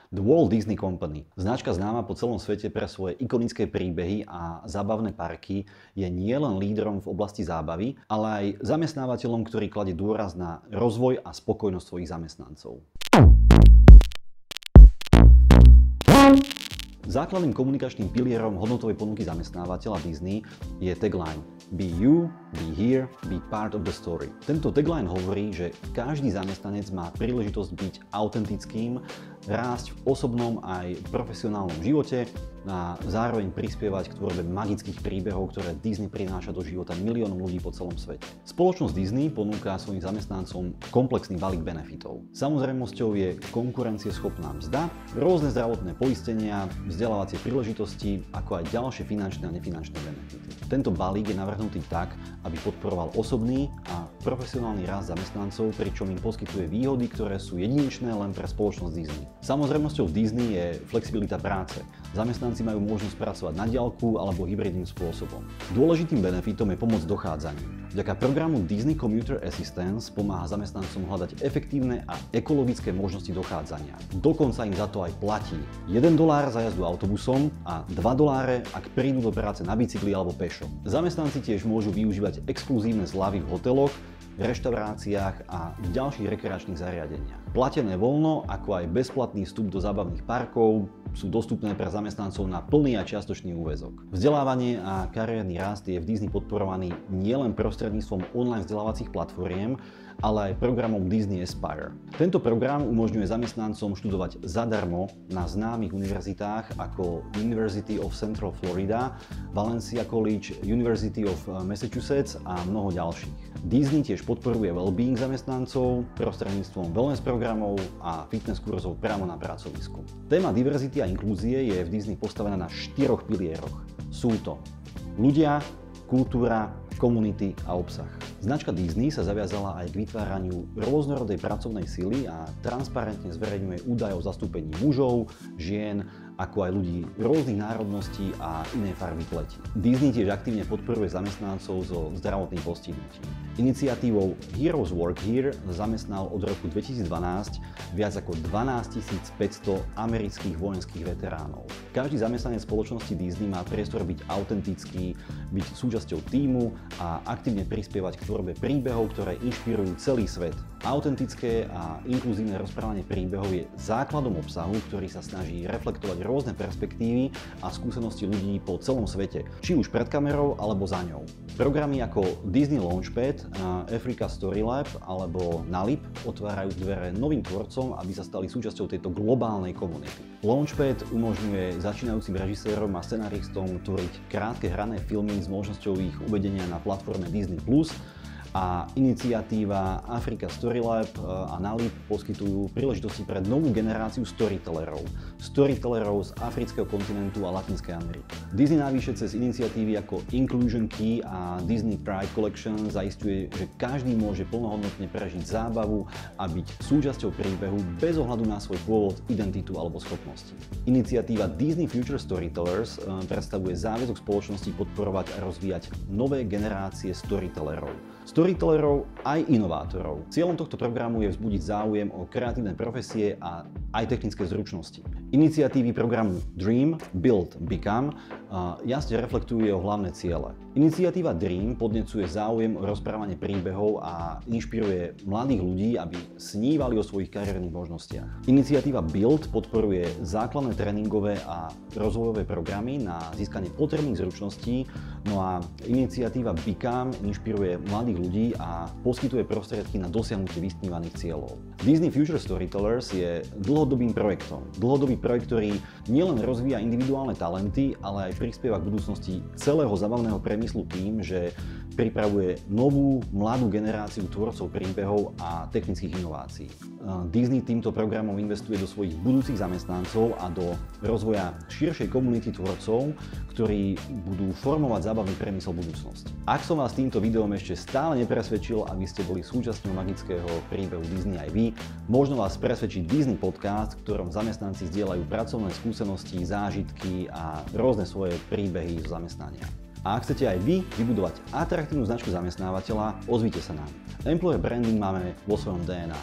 The Walt Disney Company, značka známa po celom svete pre svoje ikonické príbehy a zábavné parky, je nielen lídrom v oblasti zábavy, ale aj zamestnávateľom, ktorý kladie dôraz na rozvoj a spokojnosť svojich zamestnancov. Základným komunikačným pilierom hodnotovej ponuky zamestnávateľa Disney je tagline Be you, be here, be part of the story. Tento tagline hovorí, že každý zamestnanec má príležitosť byť autentickým, rásť v osobnom aj profesionálnom živote a zároveň prispievať k tvorbe magických príbehov, ktoré Disney prináša do života miliónom ľudí po celom svete. Spoločnosť Disney ponúka svojim zamestnancom komplexný balík benefitov. Samozrejmosťou je konkurencieschopná mzda, rôzne zdravotné poistenia, vzdelávacie príležitosti, ako aj ďalšie finančné a nefinančné benefity. Tento balík je navrhnutý tak, aby podporoval osobný a profesionálny rast zamestnancov, pričom im poskytuje výhody, ktoré sú jedinečné len pre spoločnosť Disney. Samozrejmosťou Disney je flexibilita práce. Zamestnanci majú možnosť pracovať na diaľku alebo hybridným spôsobom. Dôležitým benefitom je pomoc dochádzaniu. Vďaka programu Disney Commuter Assistance pomáha zamestnancom hľadať efektívne a ekologické možnosti dochádzania. Dokonca im za to aj platí $1 za jazdu autobusom a $2, ak prídu do práce na bicykli alebo pešo. Zamestnanci tiež môžu využívať exkluzívne zľavy v hoteloch, reštauráciách a v ďalších rekreačných zariadeniach. Platené voľno, ako aj bezplatný vstup do zábavných parkov sú dostupné pre zamestnancov na plný a čiastočný úväzok. Vzdelávanie a kariérny rast je v Disney podporovaný nielen prostredníctvom online vzdelávacích platformiem, ale aj programom Disney Aspire. Tento program umožňuje zamestnancom študovať zadarmo na známych univerzitách ako University of Central Florida, Valencia College, University of Massachusetts a mnoho ďalších. Disney tiež podporuje well-being zamestnancov prostredníctvom wellness programov a fitness kurzov priamo na pracovisku. Téma diverzity a inklúzie je v Disney postavená na 4 pilieroch. Sú to ľudia, kultúra, komunity a obsah. Značka Disney sa zaviazala aj k vytváraniu rôznorodej pracovnej sily a transparentne zverejňuje údaje o zastúpení mužov, žien, ako aj ľudí rôznych národností a inej farby pleti. Disney tiež aktívne podporuje zamestnancov so zdravotným postihnutím. Iniciatívou Heroes Work Here zamestnal od roku 2012 viac ako 12 500 amerických vojenských veteránov. Každý zamestnanec spoločnosti Disney má priestor byť autentický, byť súčasťou tímu a aktívne prispievať k tvorbe príbehov, ktoré inšpirujú celý svet. Autentické a inkluzívne rozprávanie príbehov je základom obsahu, ktorý sa snaží reflektovať rôzne perspektívy a skúsenosti ľudí po celom svete, či už pred kamerou alebo za ňou. Programy ako Disney Launchpad, Africa Story Lab alebo NALIP otvárajú dvere novým tvorcom, aby sa stali súčasťou tejto globálnej komunity. Launchpad umožňuje začínajúcim režisérom a scenaristom tvoriť krátke hrané filmy s možnosťou ich uvedenia na platforme Disney+, a iniciatíva Africa Story Lab a NALIP poskytujú príležitosti pre novú generáciu storytellerov z afrického kontinentu a Latinskej Ameriky. Disney navyše cez iniciatívy ako Inclusion Key a Disney Pride Collection zaisťuje, že každý môže plnohodnotne prežiť zábavu a byť súčasťou príbehu bez ohľadu na svoj pôvod, identitu alebo schopnosti. Iniciatíva Disney Future Storytellers predstavuje záväzok spoločnosti podporovať a rozvíjať nové generácie storytellerov aj inovátorov. Cieľom tohto programu je vzbudiť záujem o kreatívne profesie a aj technické zručnosti. Iniciatívy programu Dream, Build, Become jasne reflektujú jeho hlavné ciele. Iniciatíva Dream podnecuje záujem o rozprávanie príbehov a inšpiruje mladých ľudí, aby snívali o svojich kariérnych možnostiach. Iniciatíva Build podporuje základné tréningové a rozvojové programy na získanie potrebných zručností, no a iniciatíva Become inšpiruje mladých ľudí a poskytuje prostriedky na dosiahnutie vysnívaných cieľov. Disney Future Storytellers je dlhodobým projektom. Dlhodobý projekt, ktorý nielen rozvíja individuálne talenty, ale aj prispieva k budúcnosti celého zábavného priemyslu tým, že pripravuje novú, mladú generáciu tvorcov príbehov a technických inovácií. Disney týmto programom investuje do svojich budúcich zamestnancov a do rozvoja širšej komunity tvorcov, ktorí budú formovať zábavný priemysel budúcnosti. Ak som vás týmto videom ešte stále nepresvedčil, aby ste boli súčasťou magického príbehu Disney aj vy, možno vás presvedčiť Disney podcast, v ktorom zamestnanci zdieľajú pracovné skúsenosti, zážitky a rôzne svoje príbehy zo zamestnania. A ak chcete aj vy vybudovať atraktívnu značku zamestnávateľa, ozvite sa nám. Employer branding máme vo svojom DNA.